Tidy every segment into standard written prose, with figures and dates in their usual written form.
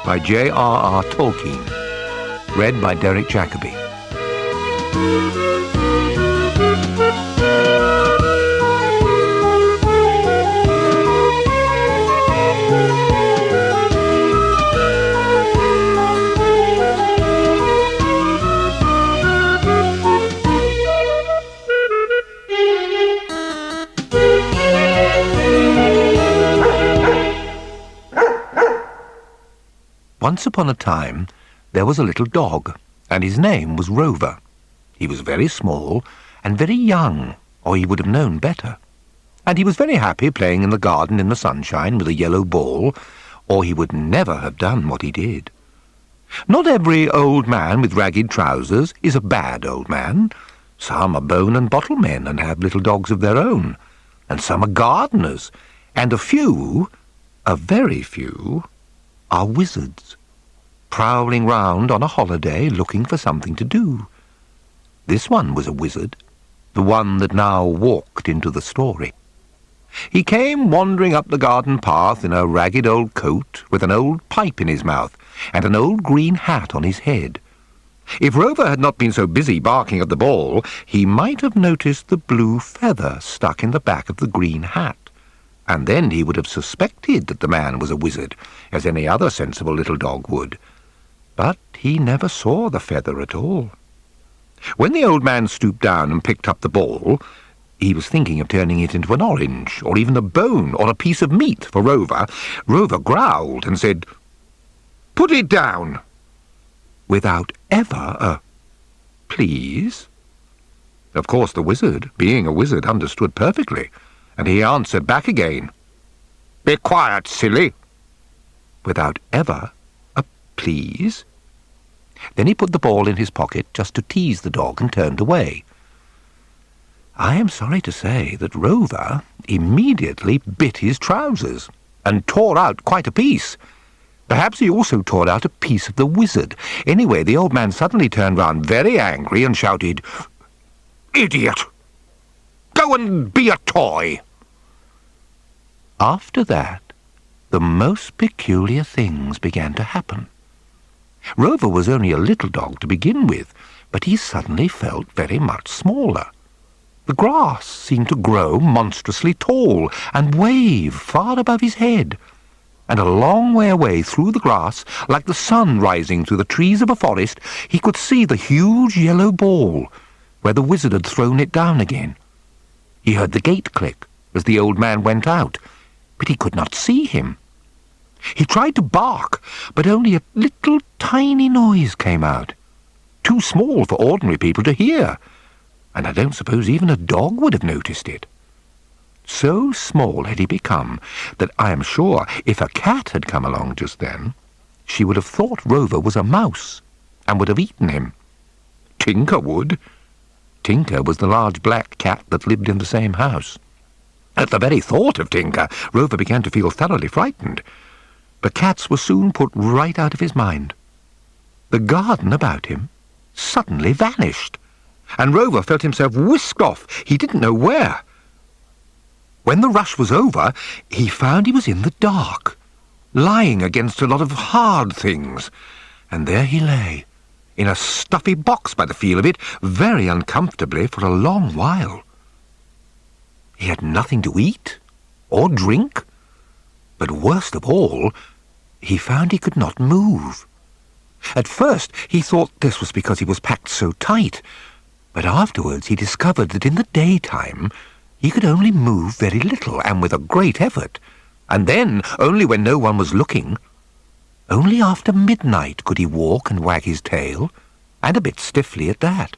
by JRR Tolkien. Read by Jacobi. Once upon a time, there was a little dog, and his name was Rover. He was very small and very young, or he would have known better. And he was very happy playing in the garden in the sunshine with a yellow ball, or he would never have done what he did. Not every old man with ragged trousers is a bad old man. Some are bone and bottle men and have little dogs of their own, and some are gardeners, and a very few, are wizards, prowling round on a holiday looking for something to do. This one was a wizard, the one that now walked into the story. He came wandering up the garden path in a ragged old coat, with an old pipe in his mouth, and an old green hat on his head. If Rover had not been so busy barking at the ball, he might have noticed the blue feather stuck in the back of the green hat, and then he would have suspected that the man was a wizard, as any other sensible little dog would. But he never saw the feather at all. When the old man stooped down and picked up the ball, he was thinking of turning it into an orange, or even a bone, or a piece of meat for Rover. Rover growled and said, "Put it down," without ever a "please." Of course the wizard, being a wizard, understood perfectly, and he answered back again, "Be quiet, silly," without ever a "please." Then he put the ball in his pocket just to tease the dog and turned away. I am sorry to say that Rover immediately bit his trousers and tore out quite a piece. Perhaps he also tore out a piece of the wizard. Anyway, the old man suddenly turned round very angry and shouted, "Idiot! Go and be a toy!" After that, the most peculiar things began to happen. Rover was only a little dog to begin with, but he suddenly felt very much smaller. The grass seemed to grow monstrously tall and wave far above his head, and a long way away through the grass, like the sun rising through the trees of a forest, he could see the huge yellow ball, where the wizard had thrown it down again. He heard the gate click as the old man went out, but he could not see him. He tried to bark, but only a little tiny noise came out, too small for ordinary people to hear, and I don't suppose even a dog would have noticed it. So small had he become that I am sure if a cat had come along just then, she would have thought Rover was a mouse and would have eaten him. Tinker would. Tinker was the large black cat that lived in the same house. At the very thought of Tinker, Rover began to feel thoroughly frightened. But cats were soon put right out of his mind. The garden about him suddenly vanished, and Rover felt himself whisked off, he didn't know where. When the rush was over, he found he was in the dark, lying against a lot of hard things, and there he lay, in a stuffy box by the feel of it, very uncomfortably for a long while. He had nothing to eat or drink, but worst of all, he found he could not move. At first he thought this was because he was packed so tight, but afterwards he discovered that in the daytime he could only move very little and with a great effort, and then only when no one was looking. Only after midnight could he walk and wag his tail, and a bit stiffly at that.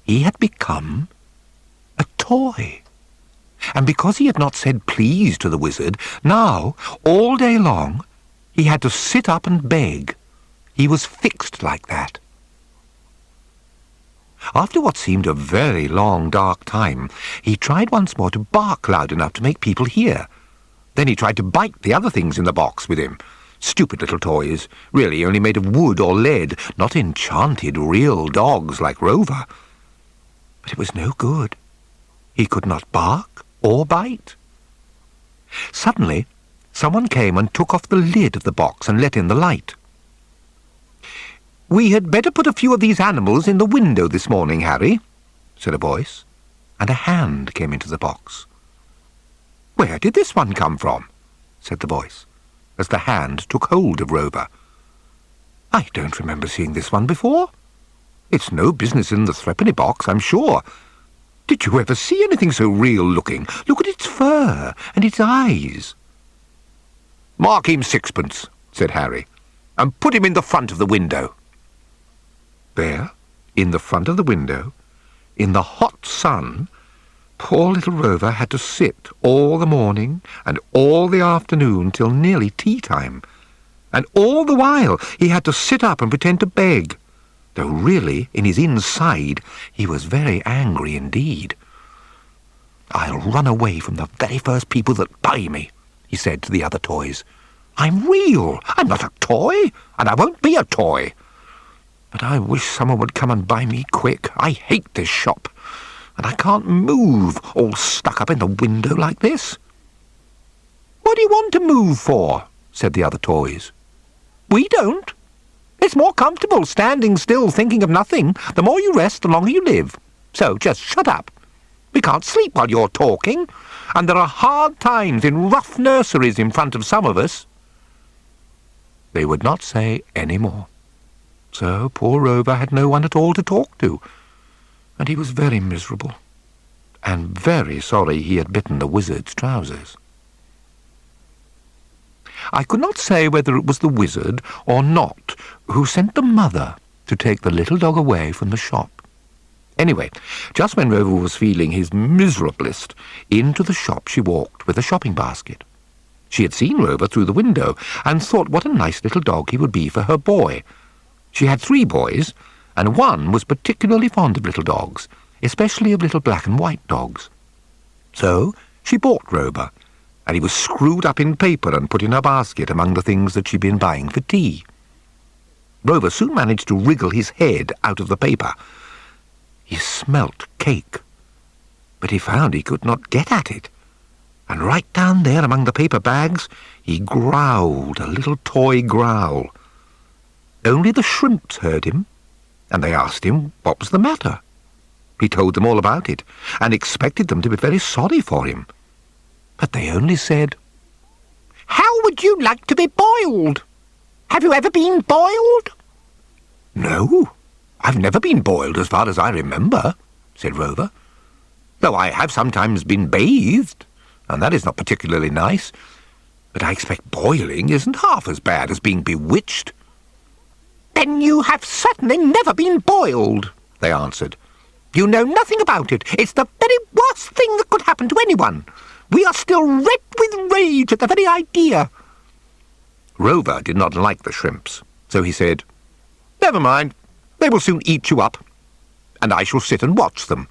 He had become a toy. And because he had not said please to the wizard, now, all day long, he had to sit up and beg. He was fixed like that. After what seemed a very long, dark time, he tried once more to bark loud enough to make people hear. Then he tried to bite the other things in the box with him. Stupid little toys, really only made of wood or lead, not enchanted real dogs like Rover. But it was no good. He could not bark or bite. Suddenly, someone came and took off the lid of the box and let in the light. "We had better put a few of these animals in the window this morning, Harry," said a voice, and a hand came into the box. "Where did this one come from?" said the voice, as the hand took hold of Rover. "I don't remember seeing this one before. It's no business in the threepenny box, I'm sure. Did you ever see anything so real-looking? Look at its fur and its eyes." "Mark him sixpence," said Harry, "and put him in the front of the window." There, in the front of the window, in the hot sun, poor little Rover had to sit all the morning and all the afternoon till nearly tea-time, and all the while he had to sit up and pretend to beg, though really, in his inside, he was very angry indeed. "I'll run away from the very first people that buy me," he said to the other toys. "I'm real, I'm not a toy, and I won't be a toy. But I wish someone would come and buy me quick. I hate this shop, and I can't move, all stuck up in the window like this." "What do you want to move for?" said the other toys. "We don't. It's more comfortable standing still thinking of nothing. The more you rest, the longer you live. So just shut up. We can't sleep while you're talking, and there are hard times in rough nurseries in front of some of us." They would not say any more. So poor Rover had no one at all to talk to, and he was very miserable, and very sorry he had bitten the wizard's trousers. I could not say whether it was the wizard or not who sent the mother to take the little dog away from the shop. Anyway, just when Rover was feeling his miserablest, into the shop she walked with a shopping basket. She had seen Rover through the window, and thought what a nice little dog he would be for her boy. She had 3 boys, and one was particularly fond of little dogs, especially of little black and white dogs. So she bought Rover, and he was screwed up in paper and put in her basket among the things that she'd been buying for tea. Rover soon managed to wriggle his head out of the paper. He smelt cake, but he found he could not get at it, and right down there among the paper bags he growled a little toy growl. Only the shrimps heard him, and they asked him what was the matter. He told them all about it, and expected them to be very sorry for him. But they only said, "How would you like to be boiled? Have you ever been boiled?" "No, I've never been boiled as far as I remember," said Rover, "though I have sometimes been bathed, and that is not particularly nice. But I expect boiling isn't half as bad as being bewitched." "Then you have certainly never been boiled," they answered. "You know nothing about it. It's the very worst thing that could happen to anyone. We are still red with rage at the very idea." Rover did not like the shrimps, so he said, "Never mind, they will soon eat you up, and I shall sit and watch them."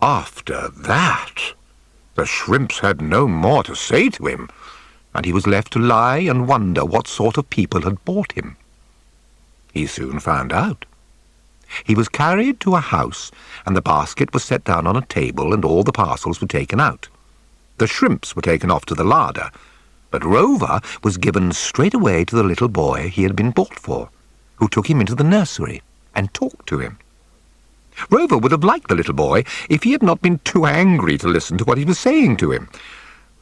After that, the shrimps had no more to say to him, and he was left to lie and wonder what sort of people had bought him. He soon found out. He was carried to a house, and the basket was set down on a table, and all the parcels were taken out. The shrimps were taken off to the larder, but Rover was given straight away to the little boy he had been bought for, who took him into the nursery and talked to him. Rover would have liked the little boy if he had not been too angry to listen to what he was saying to him.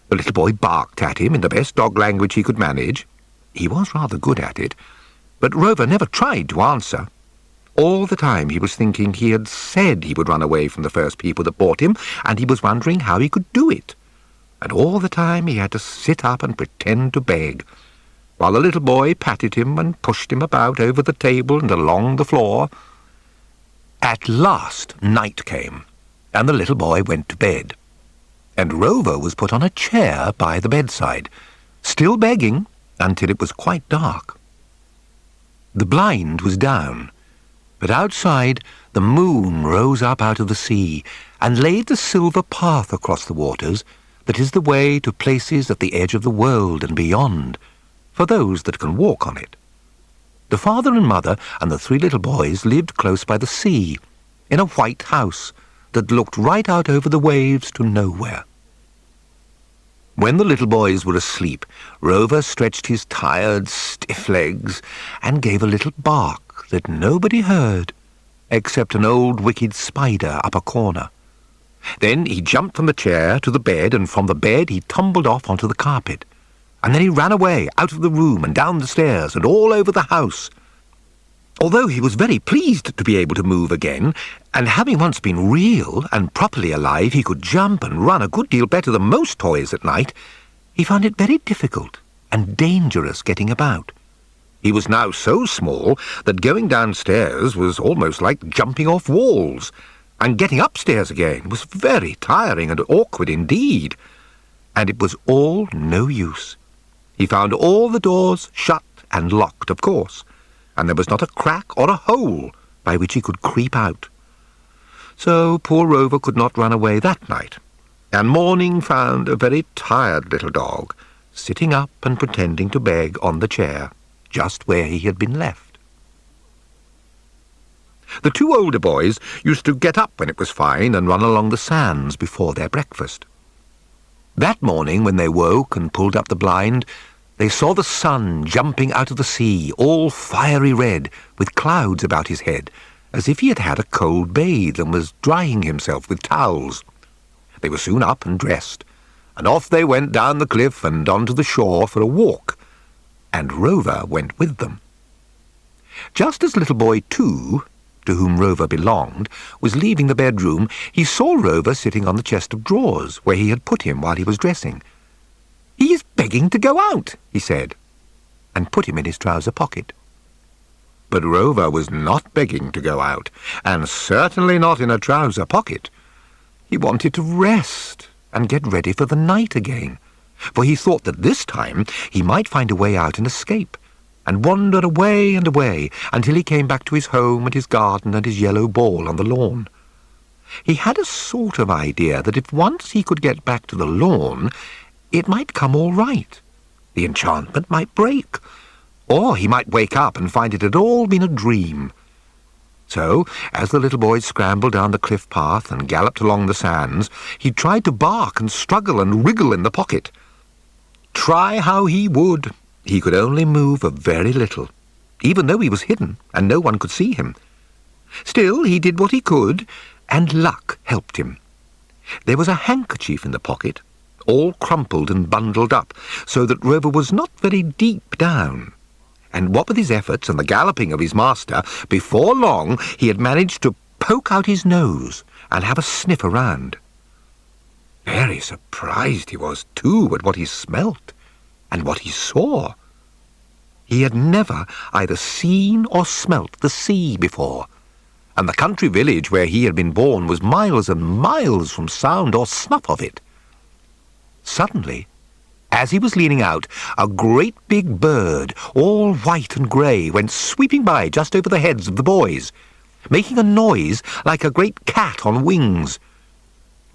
The little boy barked at him in the best dog language he could manage. He was rather good at it, but Rover never tried to answer. All the time he was thinking he had said he would run away from the first people that bought him, and he was wondering how he could do it. And all the time he had to sit up and pretend to beg, while the little boy patted him and pushed him about over the table and along the floor. At last night came, and the little boy went to bed, and Rover was put on a chair by the bedside, still begging until it was quite dark. The blind was down, but outside the moon rose up out of the sea and laid the silver path across the waters that is the way to places at the edge of the world and beyond, for those that can walk on it. The father and mother and the 3 little boys lived close by the sea, in a white house that looked right out over the waves to nowhere. When the little boys were asleep, Rover stretched his tired, stiff legs and gave a little bark that nobody heard, except an old wicked spider up a corner. Then he jumped from the chair to the bed, and from the bed he tumbled off onto the carpet. And then he ran away, out of the room and down the stairs and all over the house. Although he was very pleased to be able to move again, and having once been real and properly alive, he could jump and run a good deal better than most toys at night, he found it very difficult and dangerous getting about. He was now so small that going downstairs was almost like jumping off walls, and getting upstairs again was very tiring and awkward indeed. And it was all no use. He found all the doors shut and locked, of course, and there was not a crack or a hole by which he could creep out. So poor Rover could not run away that night, and morning found a very tired little dog sitting up and pretending to beg on the chair, just where he had been left. The two older boys used to get up when it was fine and run along the sands before their breakfast. That morning, when they woke and pulled up the blind, they saw the sun jumping out of the sea, all fiery red, with clouds about his head, as if he had had a cold bathe and was drying himself with towels. They were soon up and dressed, and off they went down the cliff and onto the shore for a walk, and Rover went with them. Just as little boy 2, to whom Rover belonged, was leaving the bedroom, he saw Rover sitting on the chest of drawers, where he had put him while he was dressing. "He is begging to go out," he said, and put him in his trouser pocket. But Rover was not begging to go out, and certainly not in a trouser pocket. He wanted to rest and get ready for the night again, for he thought that this time he might find a way out and escape, and wander away and away until he came back to his home and his garden and his yellow ball on the lawn. He had a sort of idea that if once he could get back to the lawn, it might come all right. The enchantment might break, or he might wake up and find it had all been a dream. So, as the little boys scrambled down the cliff path and galloped along the sands, he tried to bark and struggle and wriggle in the pocket. Try how he would, he could only move a very little, even though he was hidden and no one could see him. Still, he did what he could, and luck helped him. There was a handkerchief in the pocket, all crumpled and bundled up, so that Rover was not very deep down. And what with his efforts and the galloping of his master, before long he had managed to poke out his nose and have a sniff around. Very surprised he was, too, at what he smelt and what he saw. He had never either seen or smelt the sea before, and the country village where he had been born was miles and miles from sound or snuff of it. Suddenly, as he was leaning out, a great big bird, all white and grey, went sweeping by just over the heads of the boys, making a noise like a great cat on wings.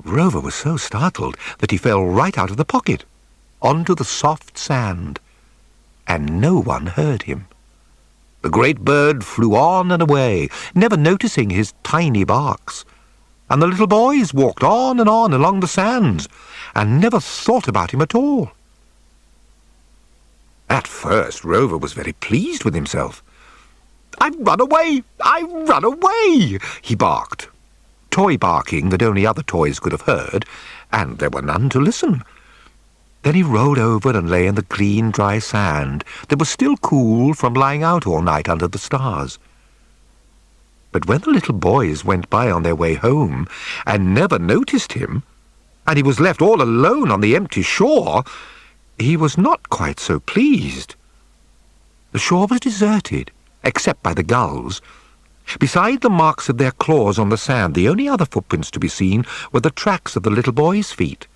Rover was so startled that he fell right out of the pocket, onto the soft sand, and no one heard him. The great bird flew on and away, never noticing his tiny barks, and the little boys walked on and on along the sands, and never thought about him at all. At first, Rover was very pleased with himself. "I've run away! I've run away!" he barked, toy barking that only other toys could have heard, and there were none to listen. Then he rolled over and lay in the clean, dry sand that was still cool from lying out all night under the stars. But when the little boys went by on their way home and never noticed him, and he was left all alone on the empty shore, he was not quite so pleased. The shore was deserted, except by the gulls. Beside the marks of their claws on the sand, the only other footprints to be seen were the tracks of the little boys' feet.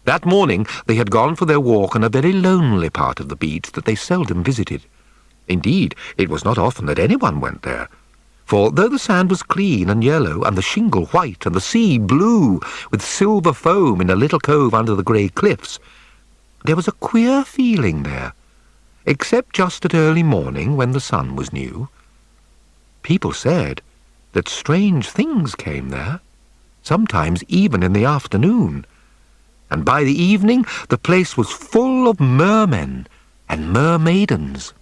That morning they had gone for their walk on a very lonely part of the beach that they seldom visited. Indeed, it was not often that anyone went there, for though the sand was clean and yellow, and the shingle white, and the sea blue, with silver foam in a little cove under the grey cliffs, there was a queer feeling there, except just at early morning when the sun was new. People said that strange things came there, sometimes even in the afternoon, and by the evening the place was full of mermen and mermaidens.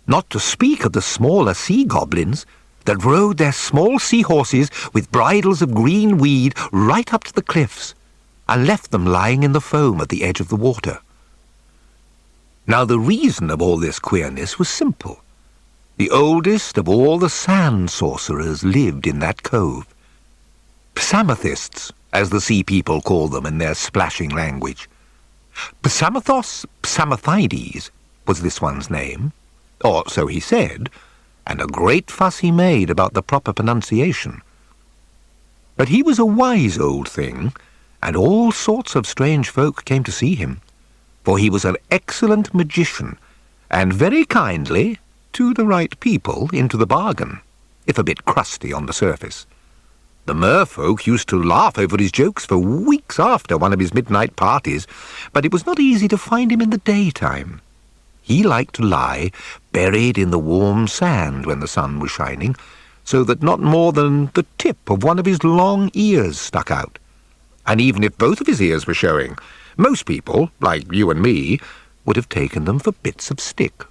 Not to speak of the smaller sea goblins that rode their small seahorses with bridles of green weed right up to the cliffs and left them lying in the foam at the edge of the water. Now the reason of all this queerness was simple. The oldest of all the sand sorcerers lived in that cove. Psamathists, as the sea people call them in their splashing language. Psamathos Psamathides was this one's name, or so he said, and a great fuss he made about the proper pronunciation. But he was a wise old thing, and all sorts of strange folk came to see him, for he was an excellent magician, and very kindly, to the right people into the bargain, if a bit crusty on the surface. The merfolk used to laugh over his jokes for weeks after one of his midnight parties, but it was not easy to find him in the daytime. He liked to lie buried in the warm sand when the sun was shining, so that not more than the tip of one of his long ears stuck out. And even if both of his ears were showing, most people, like you and me, would have taken them for bits of stick.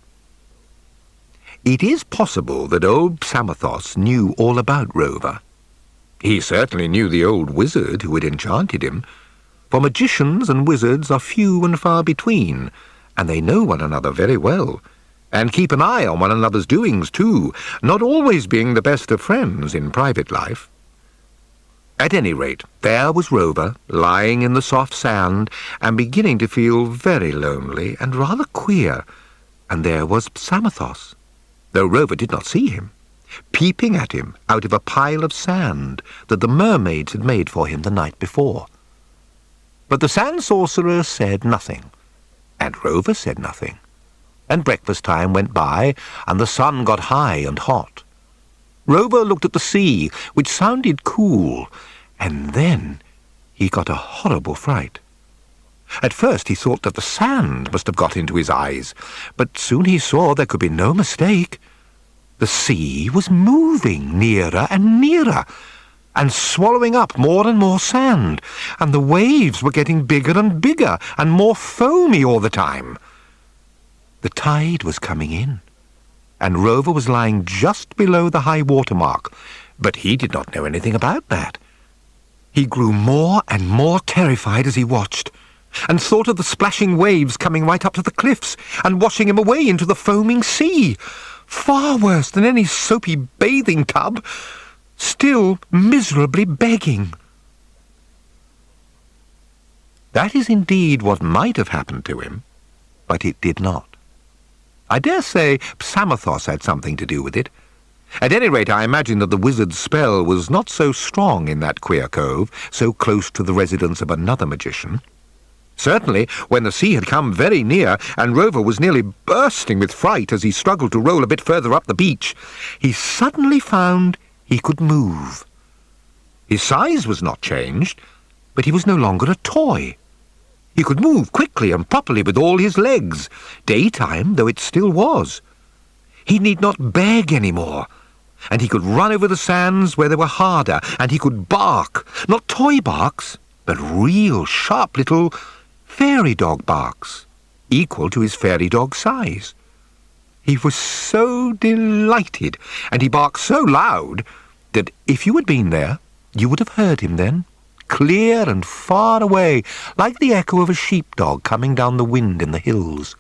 It is possible that old Psamathos knew all about Rover. He certainly knew the old wizard who had enchanted him, for magicians and wizards are few and far between, and they know one another very well, and keep an eye on one another's doings too, not always being the best of friends in private life. At any rate, there was Rover, lying in the soft sand, and beginning to feel very lonely and rather queer, and there was Psamathos, though Rover did not see him, peeping at him out of a pile of sand that the mermaids had made for him the night before. But the sand sorcerer said nothing, and Rover said nothing, and breakfast time went by, and the sun got high and hot. Rover looked at the sea, which sounded cool, and then he got a horrible fright. At first he thought that the sand must have got into his eyes, but soon he saw there could be no mistake. The sea was moving nearer and nearer, and swallowing up more and more sand, and the waves were getting bigger and bigger, and more foamy all the time. The tide was coming in, and Rover was lying just below the high water mark, but he did not know anything about that. He grew more and more terrified as he watched, and thought of the splashing waves coming right up to the cliffs, and washing him away into the foaming sea. Far worse than any soapy bathing tub, still miserably begging. That is indeed what might have happened to him, but it did not. I dare say Psamathos had something to do with it. At any rate, I imagine that the wizard's spell was not so strong in that queer cove, so close to the residence of another magician. Certainly, when the sea had come very near, and Rover was nearly bursting with fright as he struggled to roll a bit further up the beach, he suddenly found he could move. His size was not changed, but he was no longer a toy. He could move quickly and properly with all his legs, daytime though it still was. He need not beg any more, and he could run over the sands where they were harder, and he could bark, not toy barks, but real sharp little fairy dog barks, equal to his fairy dog size. He was so delighted, and he barked so loud, that if you had been there, you would have heard him then, clear and far away, like the echo of a sheepdog coming down the wind in the hills.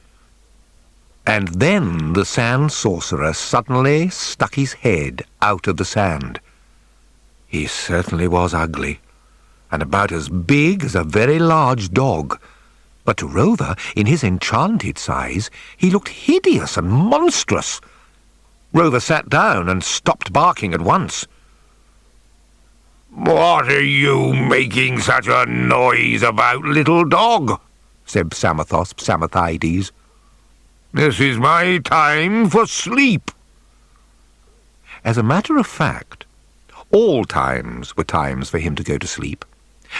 And then the sand sorcerer suddenly stuck his head out of the sand. He certainly was ugly, and about as big as a very large dog. But to Rover, in his enchanted size, he looked hideous and monstrous. Rover sat down and stopped barking at once. "What are you making such a noise about, little dog?" said Psamathos Psamathides. "This is my time for sleep." As a matter of fact, all times were times for him to go to sleep,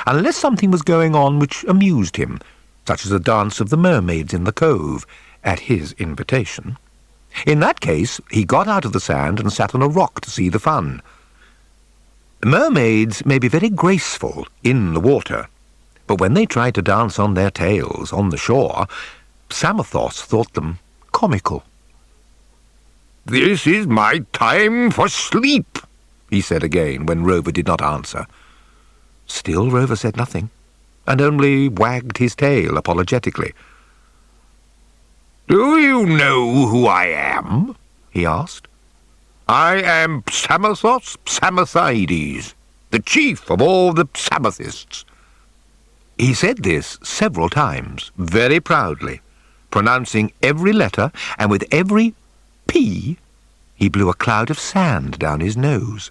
unless something was going on which amused him, such as a dance of the mermaids in the cove, at his invitation. In that case, he got out of the sand and sat on a rock to see the fun. Mermaids may be very graceful in the water, But when they tried to dance on their tails on the shore, Psamathe thought them comical. "This is my time for sleep," he said again, when Rover did not answer. Still Rover said nothing, and only wagged his tail apologetically. "Do you know who I am?" he asked. "I am Psamathos Psamathides, the chief of all the Psamathists." He said this several times, very proudly, pronouncing every letter, and with every P he blew a cloud of sand down his nose.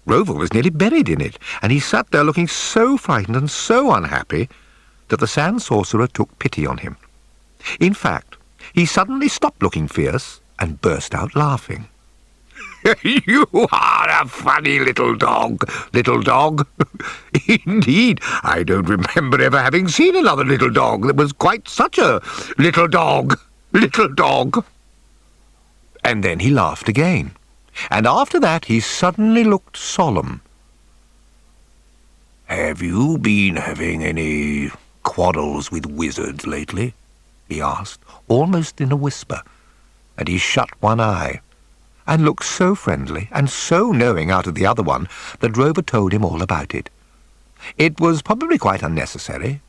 Rover was nearly buried in it, and he sat there looking so frightened and so unhappy that the sand sorcerer took pity on him. In fact, he suddenly stopped looking fierce and burst out laughing. "You are a funny little dog, little dog. Indeed, I don't remember ever having seen another little dog that was quite such a little dog, little dog." And then he laughed again, and after that he suddenly looked solemn. "Have you been having any quarrels with wizards lately?" he asked, almost in a whisper, and he shut one eye, and looked so friendly and so knowing out of the other one that Rover told him all about it. It was probably quite unnecessary,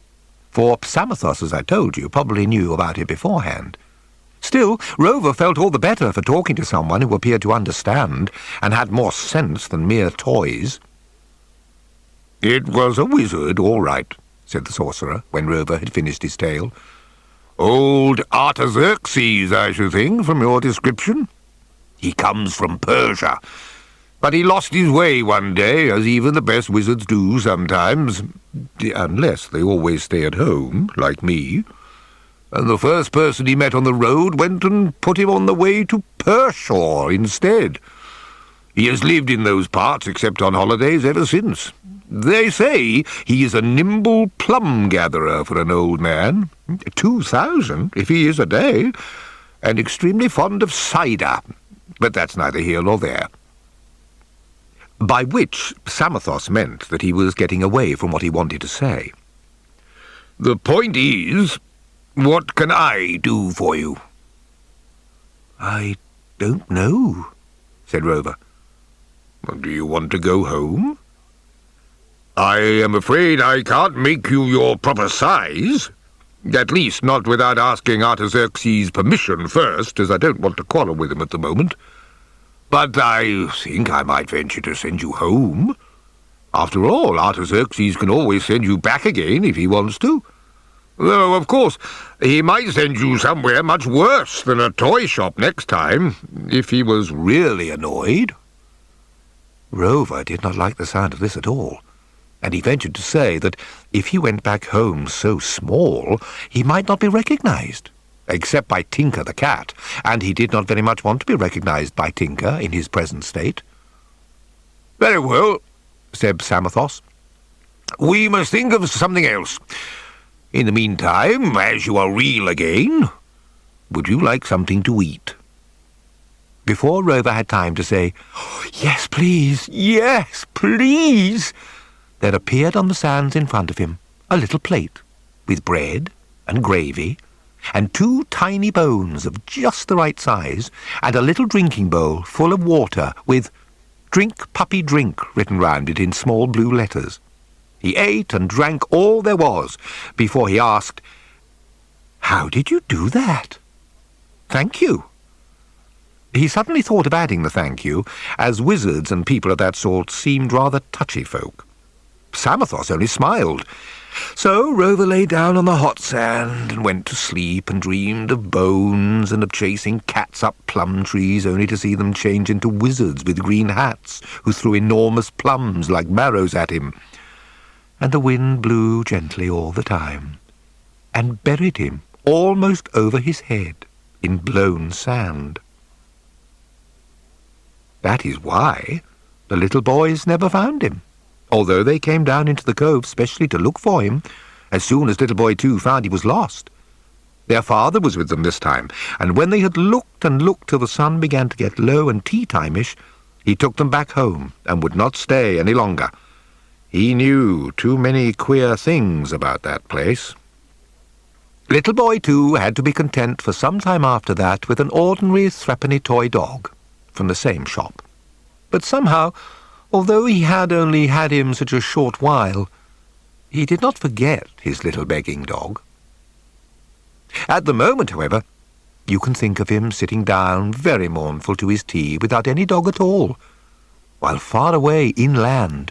for Psamathos, as I told you, probably knew about it beforehand. Still, Rover felt all the better for talking to someone who appeared to understand and had more sense than mere toys. "It was a wizard, all right," said the sorcerer, when Rover had finished his tale. "Old Artaxerxes, I should think, from your description. He comes from Persia, but he lost his way one day, as even the best wizards do sometimes, unless they always stay at home, like me. And the first person he met on the road went and put him on the way to Pershore instead. He has lived in those parts, except on holidays, ever since. They say he is a nimble plum-gatherer for an old man, 2,000 if he is a day, and extremely fond of cider, but that's neither here nor there." By which Psamathos meant that he was getting away from what he wanted to say. "The point is, what can I do for you?" "I don't know," said Rover. "Do you want to go home?" "I am afraid I can't make you your proper size. At least not without asking Artaxerxes' permission first, as I don't want to quarrel with him at the moment. But I think I might venture to send you home. After all, Artaxerxes can always send you back again if he wants to. Though, of course, he might send you somewhere much worse than a toy shop next time, if he was really annoyed." Rover did not like the sound of this at all, and he ventured to say that if he went back home so small, he might not be recognized, except by Tinker the cat, and he did not very much want to be recognized by Tinker in his present state. "Very well," said Psamathos. "We must think of something else. In the meantime, as you are real again, would you like something to eat?" Before Rover had time to say, "Yes, please, yes, please," there appeared on the sands in front of him a little plate with bread and gravy and 2 tiny bones of just the right size and a little drinking bowl full of water with "Drink, puppy, drink" written round it in small blue letters. He ate and drank all there was before he asked, "How did you do that?" "Thank you." He suddenly thought of adding the thank you, as wizards and people of that sort seemed rather touchy folk. Psamathos only smiled. So Rover lay down on the hot sand and went to sleep and dreamed of bones and of chasing cats up plum trees only to see them change into wizards with green hats who threw enormous plums like marrows at him. And the wind blew gently all the time and buried him almost over his head in blown sand. That is why the little boys never found him, although they came down into the cove specially to look for him, as soon as Little Boy 2 found he was lost. Their father was with them this time, and when they had looked and looked till the sun began to get low and tea-time-ish, he took them back home and would not stay any longer. He knew too many queer things about that place. Little Boy, too, had to be content for some time after that with an ordinary threepenny toy dog from the same shop. But somehow, although he had only had him such a short while, he did not forget his little begging dog. At the moment, however, you can think of him sitting down very mournful to his tea without any dog at all, while far away inland,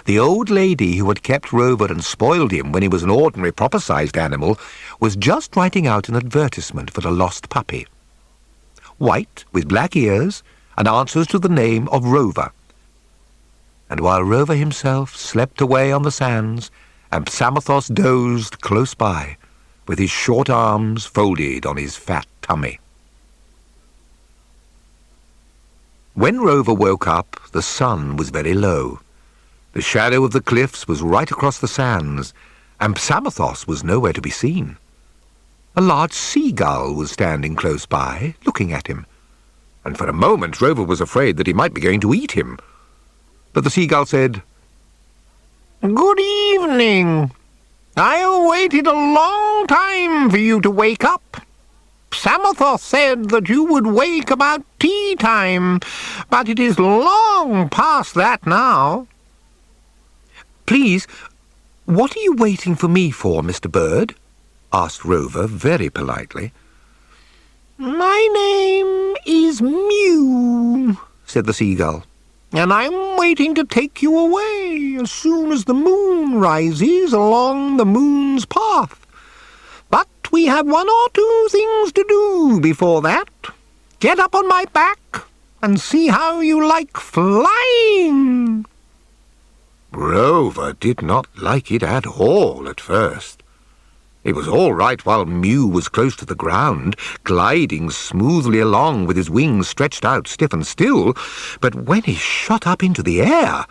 the old lady who had kept Rover and spoiled him when he was an ordinary proper-sized animal was just writing out an advertisement for a lost puppy. White, with black ears, and answers to the name of Rover. And while Rover himself slept away on the sands, and Psamothos dozed close by, with his short arms folded on his fat tummy. When Rover woke up, the sun was very low. The shadow of the cliffs was right across the sands, and Psamothos was nowhere to be seen. A large seagull was standing close by, looking at him, and for a moment Rover was afraid that he might be going to eat him. But the seagull said, "Good evening. I waited a long time for you to wake up. Psamothos said that you would wake about tea time, but it is long past that now." "Please, what are you waiting for me for, Mr. Bird?" asked Rover very politely. "My name is Mew," said the seagull, "and I'm waiting to take you away as soon as the moon rises along the moon's path. But we have one or two things to do before that. Get up on my back and see how you like flying." Rover did not like it at all at first. It was all right while Mew was close to the ground, gliding smoothly along with his wings stretched out stiff and still, but when he shot up into the air,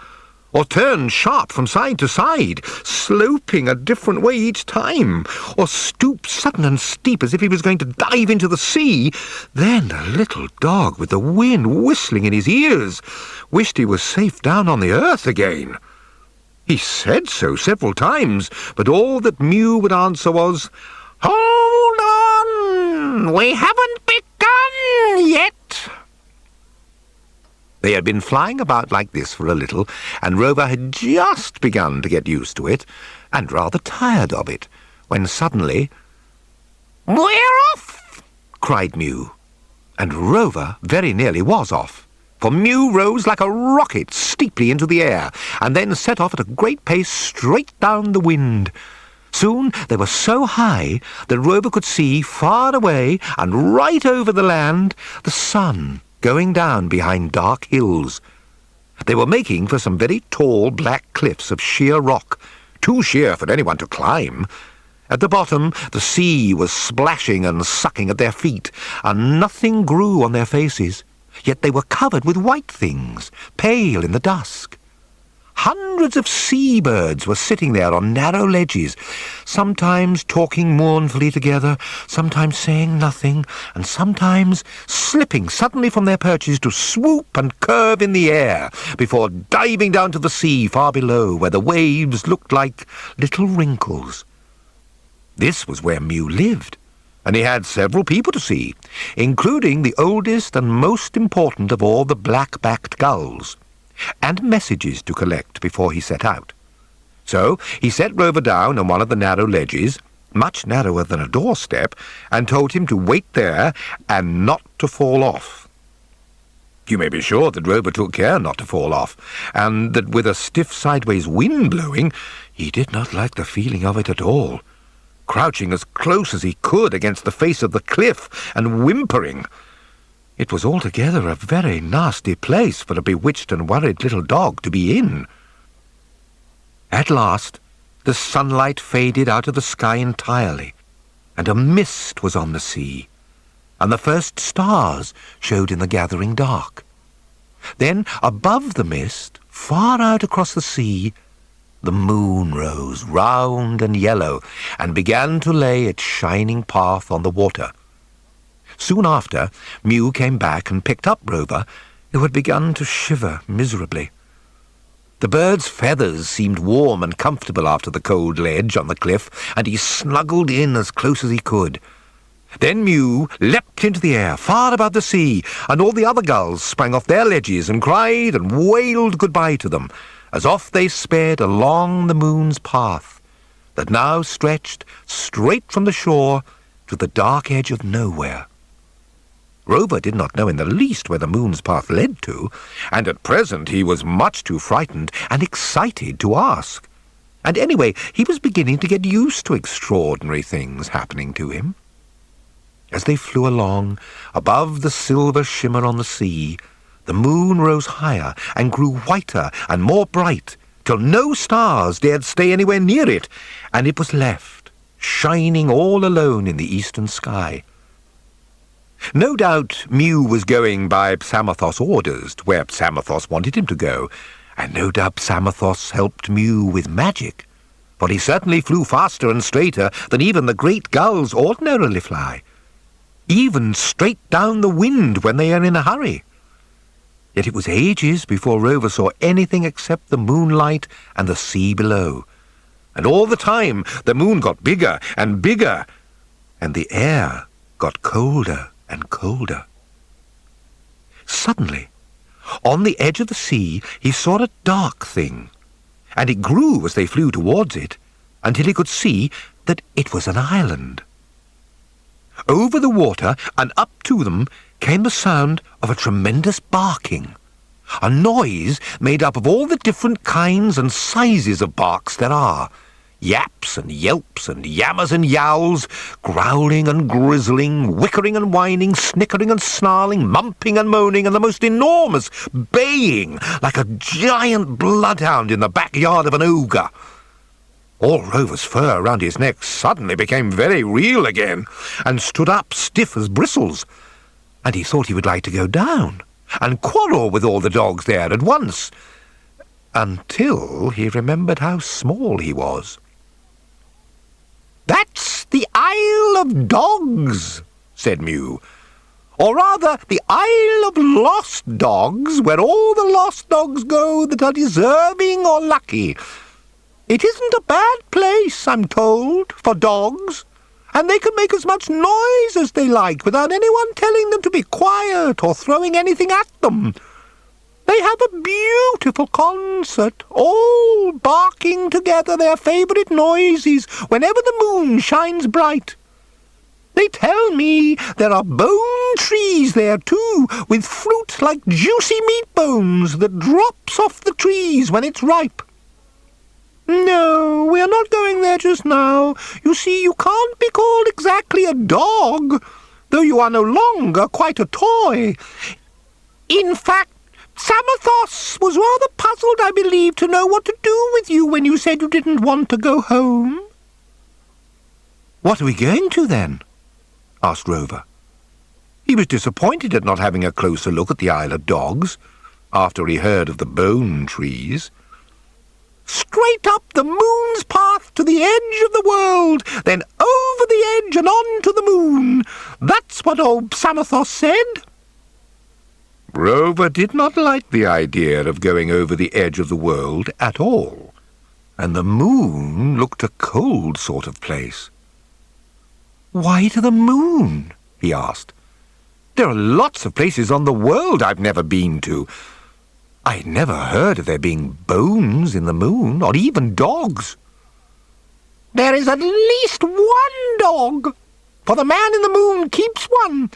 or turned sharp from side to side, sloping a different way each time, or stooped sudden and steep as if he was going to dive into the sea, then the little dog, with the wind whistling in his ears, wished he was safe down on the earth again. He said so several times, but all that Mew would answer was, "Hold on! We haven't begun yet!" They had been flying about like this for a little, and Rover had just begun to get used to it, and rather tired of it, when suddenly, "We're off!" cried Mew, and Rover very nearly was off. For Mew rose like a rocket steeply into the air, and then set off at a great pace straight down the wind. Soon they were so high that Rover could see far away and right over the land the sun going down behind dark hills. They were making for some very tall black cliffs of sheer rock, too sheer for anyone to climb. At the bottom the sea was splashing and sucking at their feet, and nothing grew on their faces. Yet they were covered with white things, pale in the dusk. Hundreds of seabirds were sitting there on narrow ledges, sometimes talking mournfully together, sometimes saying nothing, and sometimes slipping suddenly from their perches to swoop and curve in the air, before diving down to the sea far below, where the waves looked like little wrinkles. This was where Mew lived, and he had several people to see, including the oldest and most important of all the black-backed gulls, and messages to collect before he set out. So he set Rover down on one of the narrow ledges, much narrower than a doorstep, and told him to wait there and not to fall off. You may be sure that Rover took care not to fall off, and that with a stiff sideways wind blowing, he did not like the feeling of it at all, crouching as close as he could against the face of the cliff and whimpering. It was altogether a very nasty place for a bewitched and worried little dog to be in. At last, the sunlight faded out of the sky entirely, and a mist was on the sea, and the first stars showed in the gathering dark. Then, above the mist, far out across the sea, the moon rose round and yellow, and began to lay its shining path on the water. Soon after, Mew came back and picked up Rover, who had begun to shiver miserably. The bird's feathers seemed warm and comfortable after the cold ledge on the cliff, and he snuggled in as close as he could. Then Mew leapt into the air, far above the sea, and all the other gulls sprang off their ledges and cried and wailed goodbye to them, as off they sped along the moon's path, that now stretched straight from the shore to the dark edge of nowhere. Rover did not know in the least where the moon's path led to, and at present he was much too frightened and excited to ask. And anyway, he was beginning to get used to extraordinary things happening to him. As they flew along, above the silver shimmer on the sea, the moon rose higher and grew whiter and more bright, till no stars dared stay anywhere near it, and it was left, shining all alone in the eastern sky. No doubt Mew was going by Psamatho's orders to where Psamatho wanted him to go, and no doubt Psamatho helped Mew with magic, for he certainly flew faster and straighter than even the great gulls ordinarily fly, even straight down the wind when they are in a hurry. Yet it was ages before Rover saw anything except the moonlight and the sea below, and all the time the moon got bigger and bigger, and the air got colder and colder. Suddenly, on the edge of the sea, he saw a dark thing, and it grew as they flew towards it, until he could see that it was an island. Over the water and up to them came the sound of a tremendous barking, a noise made up of all the different kinds and sizes of barks there are, yaps and yelps and yammers and yowls, growling and grizzling, whickering and whining, snickering and snarling, mumping and moaning, and the most enormous baying, like a giant bloodhound in the backyard of an ogre. All Rover's fur around his neck suddenly became very real again, and stood up stiff as bristles, and he thought he would like to go down and quarrel with all the dogs there at once, until he remembered how small he was. "That's the Isle of Dogs," said Mew. "Or rather, the Isle of Lost Dogs, where all the lost dogs go that are deserving or lucky. It isn't a bad place, I'm told, for dogs, and they can make as much noise as they like without anyone telling them to be quiet or throwing anything at them. They have a beautiful concert, all barking together their favourite noises whenever the moon shines bright. They tell me there are bone trees there too, with fruit like juicy meat bones that drops off the trees when it's ripe. No, we are not going there just now. You see, you can't be called exactly a dog, though you are no longer quite a toy. In fact, Psamatho was rather puzzled, I believe, to know what to do with you when you said you didn't want to go home." "What are we going to, then?" asked Rover. He was disappointed at not having a closer look at the Isle of Dogs, after he heard of the bone trees. "Straight up the moon's path to the edge of the world, then over the edge and on to the moon. That's what old Psamatho said." Rover did not like the idea of going over the edge of the world at all, and the moon looked a cold sort of place. "Why to the moon?" he asked. "There are lots of places on the world I've never been to. I never heard of there being bones in the moon, or even dogs." "There is at least one dog, for the man in the moon keeps one,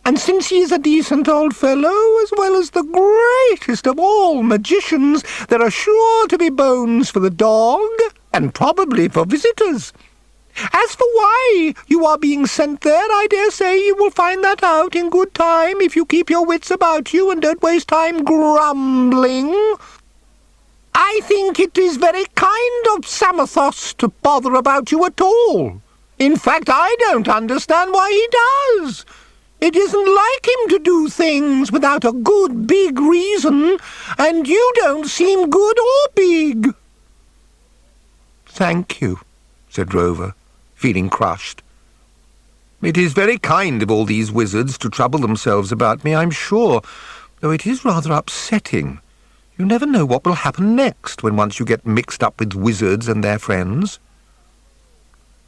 and since he is a decent old fellow, as well as the greatest of all magicians, there are sure to be bones for the dog, and probably for visitors. As for why you are being sent there, I dare say you will find that out in good time if you keep your wits about you and don't waste time grumbling. I think it is very kind of Psamatho to bother about you at all. In fact, I don't understand why he does. It isn't like him to do things without a good big reason, and you don't seem good or big." "Thank you," said Rover, feeling crushed. "It is very kind of all these wizards to trouble themselves about me, I'm sure, though it is rather upsetting. You never know what will happen next when once you get mixed up with wizards and their friends.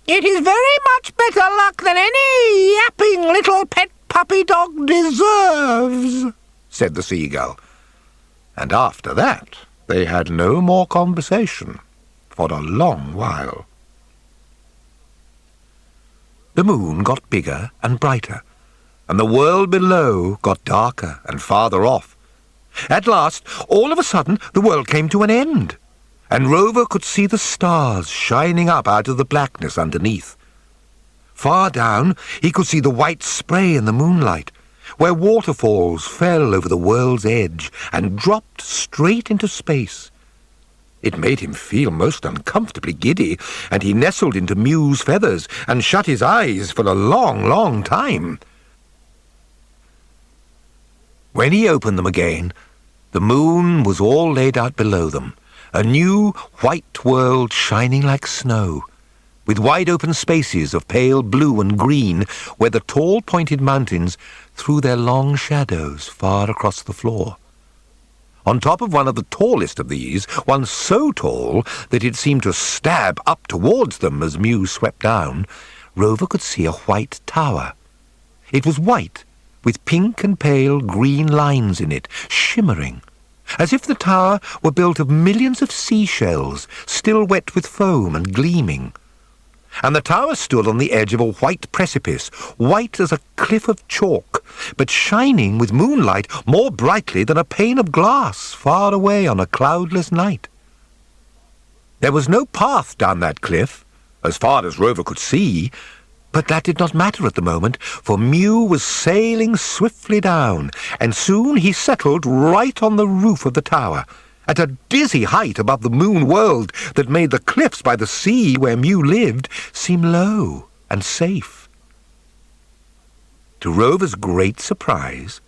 It is very much better luck than any yapping little pet puppy dog deserves, said the seagull. And after that, they had no more conversation for a long while. The moon got bigger and brighter, and the world below got darker and farther off. At last, all of a sudden, the world came to an end, and Rover could see the stars shining up out of the blackness underneath. Far down, he could see the white spray in the moonlight, where waterfalls fell over the world's edge and dropped straight into space. It made him feel most uncomfortably giddy, and he nestled into Mew's feathers and shut his eyes for a long, long time. When he opened them again, the moon was all laid out below them, a new white world shining like snow, with wide-open spaces of pale blue and green where the tall pointed mountains threw their long shadows far across the floor. On top of one of the tallest of these, one so tall that it seemed to stab up towards them as Mew swept down, Rover could see a white tower. It was white, with pink and pale green lines in it, shimmering, as if the tower were built of millions of seashells, still wet with foam and gleaming. And the tower stood on the edge of a white precipice, white as a cliff of chalk, but shining with moonlight more brightly than a pane of glass far away on a cloudless night. There was no path down that cliff, as far as Rover could see, but that did not matter at the moment, for Mew was sailing swiftly down, and soon he settled right on the roof of the tower, at a dizzy height above the moon world that made the cliffs by the sea where Mew lived seem low and safe. To Rover's great surprise,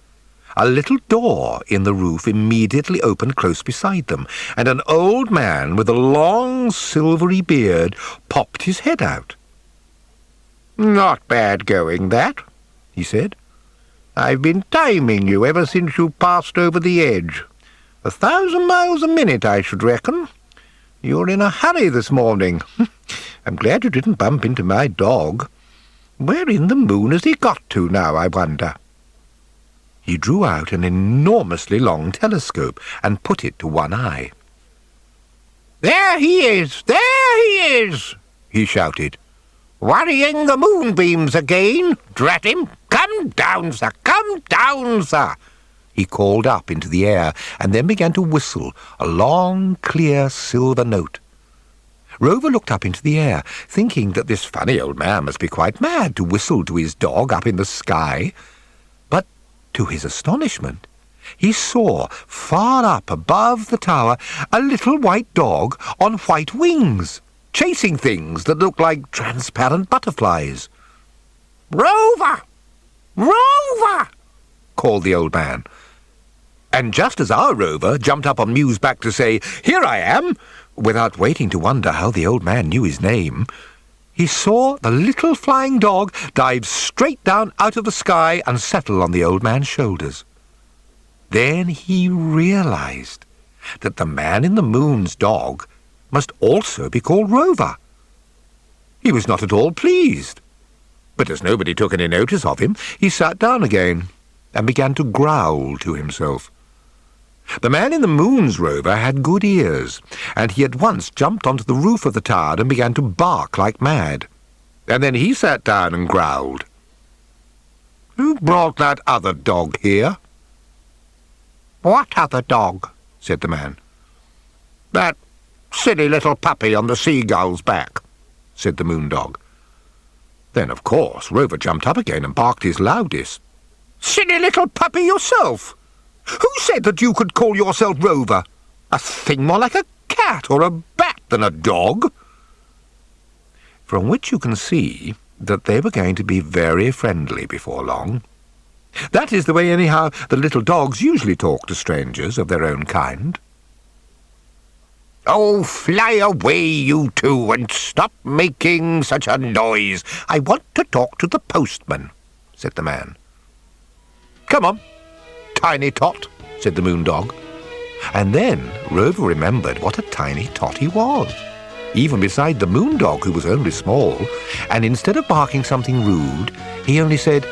a little door in the roof immediately opened close beside them, and an old man with a long silvery beard popped his head out. "Not bad going, that," he said. "I've been timing you ever since you passed over the edge. 1,000 miles a minute, I should reckon. You're in a hurry this morning. I'm glad you didn't bump into my dog. Where in the moon has he got to now, I wonder?" He drew out an enormously long telescope and put it to one eye. "There he is! There he is!" he shouted. "Worrying the moonbeams again, drat him! Come down, sir! Come down, sir!" He called up into the air and then began to whistle a long, clear silver note. Rover looked up into the air, thinking that this funny old man must be quite mad to whistle to his dog up in the sky. But, to his astonishment, he saw, far up above the tower, a little white dog on white wings, chasing things that looked like transparent butterflies. "Rover! Rover!" called the old man. And just as our Rover jumped up on Mew's back to say, "Here I am," without waiting to wonder how the old man knew his name, he saw the little flying dog dive straight down out of the sky and settle on the old man's shoulders. Then he realized that the man in the moon's dog must also be called Rover. He was not at all pleased, but as nobody took any notice of him, he sat down again and began to growl to himself. The man in the moon's Rover had good ears, and he at once jumped onto the roof of the tower and began to bark like mad. And then he sat down and growled. "Who brought that other dog here?" "What other dog?" said the man. "That silly little puppy on the seagull's back," said the moon dog. Then, of course, Rover jumped up again and barked his loudest. "Silly little puppy yourself! Who said that you could call yourself Rover? A thing more like a cat or a bat than a dog." From which you can see that they were going to be very friendly before long. That is the way, anyhow, the little dogs usually talk to strangers of their own kind. "Oh, fly away, you two, and stop making such a noise. I want to talk to the postman," said the man. "Come on, Tiny Tot," said the moon dog. And then Rover remembered what a tiny tot he was, even beside the moon dog, who was only small, and instead of barking something rude, he only said,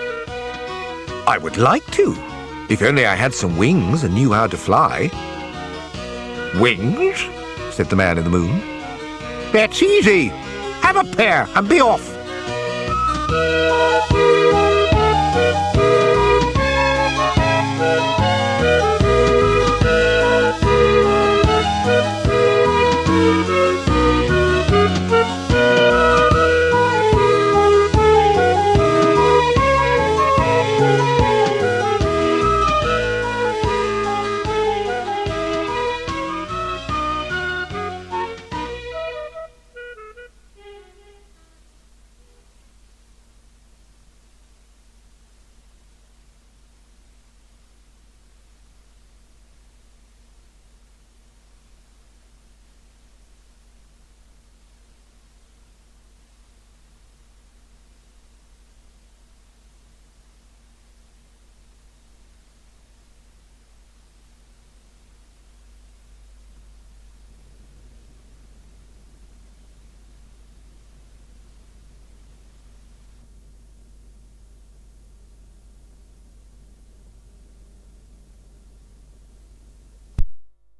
"I would like to, if only I had some wings and knew how to fly." "Wings?" said the man in the moon. "That's easy. Have a pair and be off."